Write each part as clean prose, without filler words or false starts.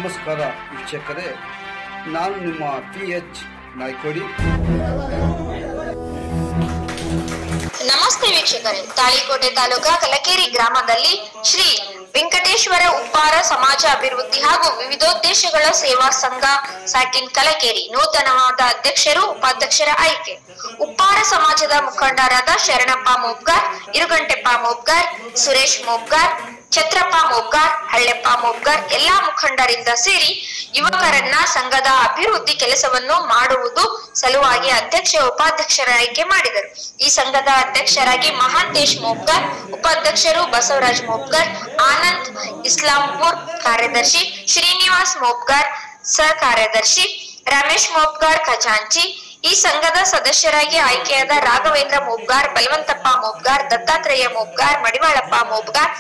ನಮಸ್ಕಾರ ವೀಕ್ಷಕರೇ, ನಾನು ನಿಮ್ಮ PH ನಾಯ್ಕೋಡಿ. ನಮಸ್ತೆ ವೀಕ್ಷಕರೇ, ತಾಳಿಕೋಟೆ ತಾಲೂಕಾ ಕಲಕೇರಿ ಗ್ರಾಮದಲ್ಲಿ ಶ್ರೀ ವೆಂಕಟೇಶ್ವರ ಉಪ್ಪಾರ ಸಮಾಜ ಅಭಿವೃದ್ಧಿ ಹಾಗೂ ವಿವಿಧೋದ್ದೇಶಗಳ ಸೇವಾ ಸಂಘ ಸಾಕಿನ್ ಕಲಕೇರಿ ನೂತನವಾದ ಅಧ್ಯಕ್ಷರು ಉಪಾಧ್ಯಕ್ಷರ ಆಯ್ಕೆ. ಉಪ್ಪಾರ ಸಮಾಜದ ಮುಖಂಡರಾದ ಶರಣಪ್ಪ ಮೋಬ್ಗಾರ್, ಇರುಗಂಟೆಪ್ಪ ಮೋಬ್ಗಾರ್, ಸುರೇಶ್ ಮೋಬ್ಗಾರ್, ಛತ್ರಪ್ಪ ಮೋಬ್ಗಾರ್, ಹಳ್ಳೆಪ್ಪ ಮೋಬ್ಗಾರ್ ಎಲ್ಲಾ ಮುಖಂಡರಿಂದ ಸೇರಿ ಯುವಕರನ್ನ ಸಂಘದ ಅಭಿವೃದ್ಧಿ ಕೆಲಸವನ್ನು ಮಾಡುವುದು ಸಲುವಾಗಿ ಅಧ್ಯಕ್ಷ ಉಪಾಧ್ಯಕ್ಷರ ಆಯ್ಕೆ ಮಾಡಿದರು. ಈ ಸಂಘದ ಅಧ್ಯಕ್ಷರಾಗಿ ಮಹಾಂತೇಶ್ ಮೋಬ್ಗಾರ್, ಉಪಾಧ್ಯಕ್ಷರು ಬಸವರಾಜ್ ಮೋಬ್ಗಾರ್, ಆನಂದ್ ಇಸ್ಲಾಂಪುರ್ ಕಾರ್ಯದರ್ಶಿ, ಶ್ರೀನಿವಾಸ್ ಮೋಬ್ಗಾರ್ ಸಹ ಕಾರ್ಯದರ್ಶಿ, ರಮೇಶ್ ಮೋಬ್ಗಾರ್ ಖಜಾಂಚಿ. ಈ ಸಂಘದ ಸದಸ್ಯರಾಗಿ ಆಯ್ಕೆಯಾದ ರಾಘವೇಂದ್ರ ಮೋಬ್ಗಾರ್, ಬಲವಂತಪ್ಪ ಮೋಬ್ಗಾರ್, ದತ್ತಾತ್ರೇಯ ಮೋಬ್ಗಾರ್, ಮಡಿವಾಳಪ್ಪ ಮೋಬ್ಗಾರ್,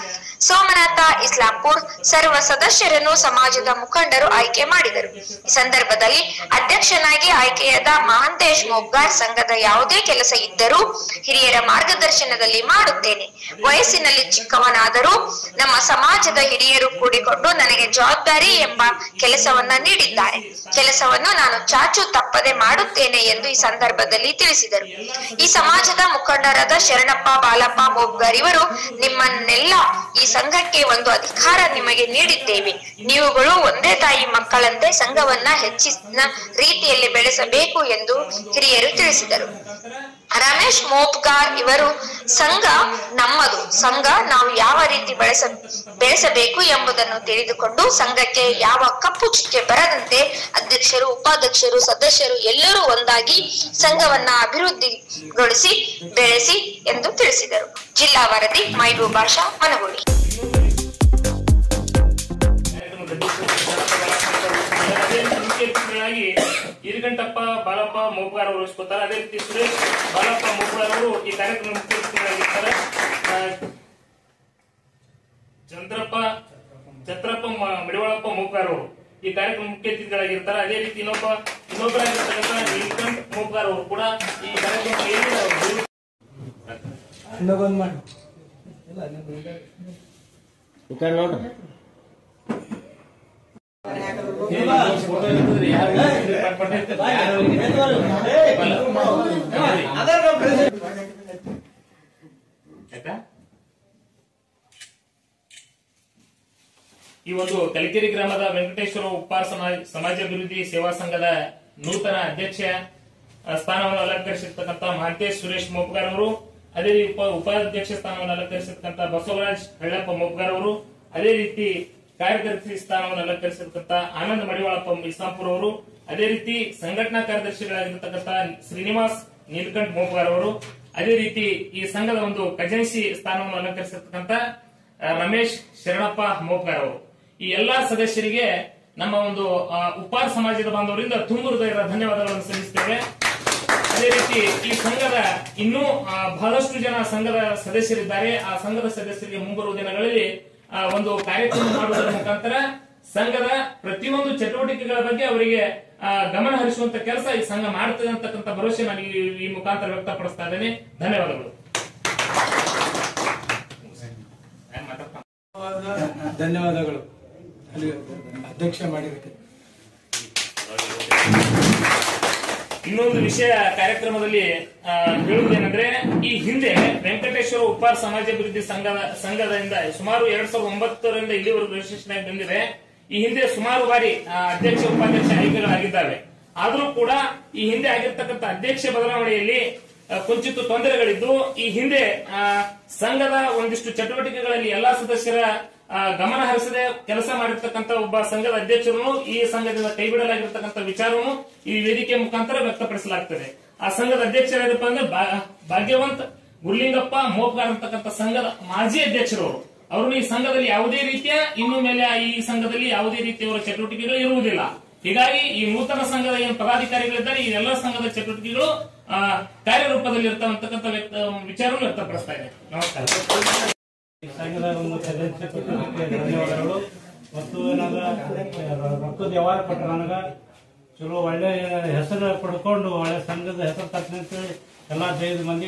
ಸೋಮನಾಥ ಇಸ್ಲಾಂಪುರ್ ಸರ್ವ ಸದಸ್ಯರನ್ನು ಸಮಾಜದ ಮುಖಂಡರು ಆಯ್ಕೆ ಮಾಡಿದರು. ಈ ಸಂದರ್ಭದಲ್ಲಿ ಅಧ್ಯಕ್ಷನಾಗಿ ಆಯ್ಕೆಯಾದ ಮಹಾಂತೇಶ್ ಮೋಬ್ಗಾರ್, ಸಂಘದ ಯಾವುದೇ ಕೆಲಸ ಇದ್ದರೂ ಹಿರಿಯರ ಮಾರ್ಗದರ್ಶನದಲ್ಲಿ ಮಾಡುತ್ತೇನೆ. ವಯಸ್ಸಿನಲ್ಲಿ ಚಿಕ್ಕವನಾದರೂ ನಮ್ಮ ಸಮಾಜದ ಹಿರಿಯರು ಕೂಡಿಕೊಂಡು ನನಗೆ ಜವಾಬ್ದಾರಿ ಎಂಬ ಕೆಲಸವನ್ನ ನೀಡಿದ್ದಾರೆ. ಕೆಲಸವನ್ನು ನಾನು ಚಾಚು ತಪ್ಪದೆ ಮಾಡುತ್ತೇನೆ ಎಂದು ಈ ಸಂದರ್ಭದಲ್ಲಿ ತಿಳಿಸಿದರು. ಈ ಸಮಾಜದ ಮುಖಂಡರಾದ ಶರಣಪ್ಪ, ಬಾಲಪ್ಪ ಮೋಬ್ಗಾರ್ ಇವರು ನಿಮ್ಮನ್ನೆಲ್ಲ ಈ ಸಂಘಕ್ಕೆ ಒಂದು ಅಧಿಕಾರ ನಿಮಗೆ ನೀಡಿದ್ದೇವೆ. ನೀವುಗಳು ಒಂದೇ ತಾಯಿ ಮಕ್ಕಳಂತೆ ಸಂಘವನ್ನ ಹೆಚ್ಚಿನ ರೀತಿಯಲ್ಲಿ ಬೆಳೆಸಬೇಕು ಎಂದು ಹಿರಿಯರು ತಿಳಿಸಿದರು. ರಮೇಶ್ ಮೋಬ್ಗಾರ್ ಇವರು ಸಂಘ ನಮ್ಮದು, ಸಂಘ ನಾವು ಯಾವ ರೀತಿ ಬೆಳೆಸಬೇಕು ಎಂಬುದನ್ನು ತಿಳಿದುಕೊಂಡು ಸಂಘಕ್ಕೆ ಯಾವ ಕಪ್ಪು ಚುಕ್ಕೆ ಬರದಂತೆ ಅಧ್ಯಕ್ಷರು, ಉಪಾಧ್ಯಕ್ಷರು, ಸದಸ್ಯರು ಎಲ್ಲರೂ ಒಂದಾಗಿ ಸಂಘವನ್ನ ಅಭಿವೃದ್ಧಿಗೊಳಿಸಿ ಬೆಳೆಸಿ ಎಂದು ತಿಳಿಸಿದರು. ಜಿಲ್ಲಾ ವರದಿ ಮೈಬೂಬಾಷಾ ಮನಗುಳಿ. ಇರುಗಂಟಪ್ಪ ಬಾಲಪ್ಪ ಮೋಬ್ಗಾರ್ ಅವರು ವಹಿಸ್ಕೊತಾರೆ. ಅದೇ ರೀತಿ ಸುರೇಶ್ ಬಾಲಪ್ಪ ಮೋಬ್ಗಾರ್ ಅವರು ಈ ಕಾರ್ಯಕ್ರಮ ಮುಖ್ಯ ಅತಿಥಿಗಳಾಗಿರ್ತಾರೆ. ಛತ್ರಪ್ಪ ಮಡಿವಾಳಪ್ಪ ಮೋಬ್ಗಾರ್ ಅವರು ಈ ಕಾರ್ಯಕ್ರಮ ಮುಖ್ಯ ಅತಿಥಿಗಳಾಗಿರ್ತಾರೆ. ಅದೇ ರೀತಿ ಇನ್ನೊಬ್ಬರಾಗಿರ್ತಕ್ಕಂಥ ನೀಲಕಂಠ ಮೋಬ್ಗಾರ್ ಅವರು ಕೂಡ ಈ ಕಾರ್ಯಕ್ರಮ ಈ ಒಂದು ಕಲಕೇರಿ ಗ್ರಾಮದ ವೆಂಕಟೇಶ್ವರ ಉಪ್ಪಾರ ಸಮಾಜಾಭಿವೃದ್ಧಿ ಸೇವಾ ಸಂಘದ ನೂತನ ಅಧ್ಯಕ್ಷ ಸ್ಥಾನವನ್ನು ಅಲಂಕರಿಸಿರ್ತಕ್ಕಂಥ ಮಹಾಂತೇಶ್ ಸುರೇಶ್ ಮೋಬ್ಗಾರ್ ಅವರು, ಅದೇ ರೀತಿ ಉಪಾಧ್ಯಕ್ಷ ಸ್ಥಾನವನ್ನು ಅಲಂಕರಿಸಿರ್ತಕ್ಕಂಥ ಬಸವರಾಜ್ ಹಳ್ಳಪ್ಪ ಮೋಬ್ಗಾರ್ ಅವರು, ಅದೇ ರೀತಿ ಕಾರ್ಯದರ್ಶಿ ಸ್ಥಾನವನ್ನು ಅಲಂಕರಿಸಿರ್ತಕ್ಕಂಥ ಆನಂದ್ ಮಡಿವಾಳಪ್ಪ ಇಸ್ಲಾಂಪುರ್ ಅವರು, ಅದೇ ರೀತಿ ಸಂಘಟನಾ ಕಾರ್ಯದರ್ಶಿಗಳಾಗಿರ್ತಕ್ಕಂಥ ಶ್ರೀನಿವಾಸ್ ನೀಲಕಂಠ ಮೋಬ್ಗಾರ್ ಅವರು, ಅದೇ ರೀತಿ ಈ ಸಂಘದ ಒಂದು ಖಜಾಂಚಿ ಸ್ಥಾನವನ್ನು ಅಲಂಕರಿಸಿರ್ತಕ್ಕಂಥ ರಮೇಶ್ ಶರಣಪ್ಪ ಮೋಬ್ಗಾರ್ ಅವರು, ಈ ಎಲ್ಲಾ ಸದಸ್ಯರಿಗೆ ನಮ್ಮ ಒಂದು ಉಪ್ಪಾರ ಸಮಾಜದ ಬಾಂಧವರಿಂದ ತುಂಬ ಹೃದಯದ ಧನ್ಯವಾದಗಳನ್ನು ಸಲ್ಲಿಸುತ್ತೇವೆ. ಅದೇ ರೀತಿ ಈ ಸಂಘದ ಇನ್ನೂ ಬಹಳಷ್ಟು ಜನ ಸಂಘದ ಸದಸ್ಯರಿದ್ದಾರೆ. ಆ ಸಂಘದ ಸದಸ್ಯರಿಗೆ ಮುಂಬರುವ ದಿನಗಳಲ್ಲಿ ಒಂದು ಕಾರ್ಯಕ್ರಮ ಮಾಡುವುದರ ಮುಖಾಂತರ ಸಂಘದ ಪ್ರತಿಯೊಂದು ಚಟುವಟಿಕೆಗಳ ಬಗ್ಗೆ ಅವರಿಗೆ ಗಮನ ಹರಿಸುವಂತ ಕೆಲಸ ಈ ಸಂಘ ಮಾಡುತ್ತದೆ ಅಂತಕ್ಕಂಥ ಭರವಸೆ ನಾನು ಈ ಮುಖಾಂತರ ವ್ಯಕ್ತಪಡಿಸ್ತಾ ಇದ್ದೇನೆ. ಧನ್ಯವಾದಗಳು. ಧನ್ಯವಾದಗಳು ಅಧ್ಯಕ್ಷ ಮಾಡಿದಕ್ಕೆ. ಇನ್ನೊಂದು ವಿಷಯ ಕಾರ್ಯಕ್ರಮದಲ್ಲಿ ಹೇಳುವುದೇನೆಂದ್ರೆ, ಈ ಹಿಂದೆ ವೆಂಕಟೇಶ್ವರ ಉಪ್ಪಾರ ಸಮಾಜಾಭಿವೃದ್ಧಿ ಸಂಘದಿಂದ ಸುಮಾರು 2009ರಿಂದ ಇಲ್ಲಿವರೆಗೂ ರಿಜಿಸ್ಟ್ರೇಷನ್ ಆಗಿ ಬಂದಿದೆ. ಈ ಹಿಂದೆ ಸುಮಾರು ಬಾರಿ ಅಧ್ಯಕ್ಷ ಉಪಾಧ್ಯಕ್ಷ ಆಯ್ಕೆಗಳಾಗಿದ್ದಾವೆ. ಆದರೂ ಕೂಡ ಈ ಹಿಂದೆ ಆಗಿರ್ತಕ್ಕಂಥ ಅಧ್ಯಕ್ಷ ಬದಲಾವಣೆಯಲ್ಲಿ ಕೊಂಚಿತ್ತು ತೊಂದರೆಗಳಿದ್ದು, ಈ ಹಿಂದೆ ಸಂಘದ ಒಂದಿಷ್ಟು ಚಟುವಟಿಕೆಗಳಲ್ಲಿ ಎಲ್ಲಾ ಸದಸ್ಯರ ಗಮನ ಹರಿಸದೆ ಕೆಲಸ ಮಾಡಿರ್ತಕ್ಕಂಥ ಒಬ್ಬ ಸಂಘದ ಅಧ್ಯಕ್ಷರನ್ನು ಈ ಸಂಘದಿಂದ ಕೈಬಿಡಲಾಗಿರ್ತಕ್ಕಂಥ ವಿಚಾರವನ್ನು ಈ ವೇದಿಕೆ ಮುಖಾಂತರ ವ್ಯಕ್ತಪಡಿಸಲಾಗ್ತದೆ. ಆ ಸಂಘದ ಅಧ್ಯಕ್ಷರಾದಪ್ಪ ಅಂದ್ರೆ ಭಾಗ್ಯವಂತ್ ಗುರ್ಲಿಂಗಪ್ಪ ಮೋಬ್ಗಾರ್ ಅಂತಕ್ಕಂಥ ಸಂಘದ ಮಾಜಿ ಅಧ್ಯಕ್ಷರು. ಅವರು ಈ ಸಂಘದಲ್ಲಿ ಯಾವುದೇ ರೀತಿಯ ಇನ್ನು ಮೇಲೆ ಈ ಸಂಘದಲ್ಲಿ ಯಾವುದೇ ರೀತಿಯವರ ಚಟುವಟಿಕೆಗಳು ಇರುವುದಿಲ್ಲ. ಹೀಗಾಗಿ ಈ ನೂತನ ಸಂಘದ ಏನು ಪದಾಧಿಕಾರಿಗಳಿದ್ದಾರೆ ಈ ಎಲ್ಲ ಸಂಘದ ಚಟುವಟಿಕೆಗಳು ಕಾರ್ಯರೂಪದಲ್ಲಿ ಇರ್ತಕ್ಕಂಥ ವಿಚಾರವನ್ನು ವ್ಯಕ್ತಪಡಿಸ್ತಾ ಇದೆ. ನಮಸ್ಕಾರ. ಸಂಘದ ಒಂದು ಸದಸ್ಯತ್ವಕ್ಕೆ ಧನ್ಯವಾದಗಳು. ಮತ್ತು ರೊಕ್ಕದ ವ್ಯವಹಾರ ಕೊಟ್ಟರೆ ನನಗ ಚಲೋ ಒಳ್ಳೆ ಹೆಸರು ಪಡ್ಕೊಂಡು ಒಳ್ಳೆ ಸಂಘದ ಹೆಸರು ತಕ್ಕಂತೆ ಎಲ್ಲ 5 ಮಂದಿ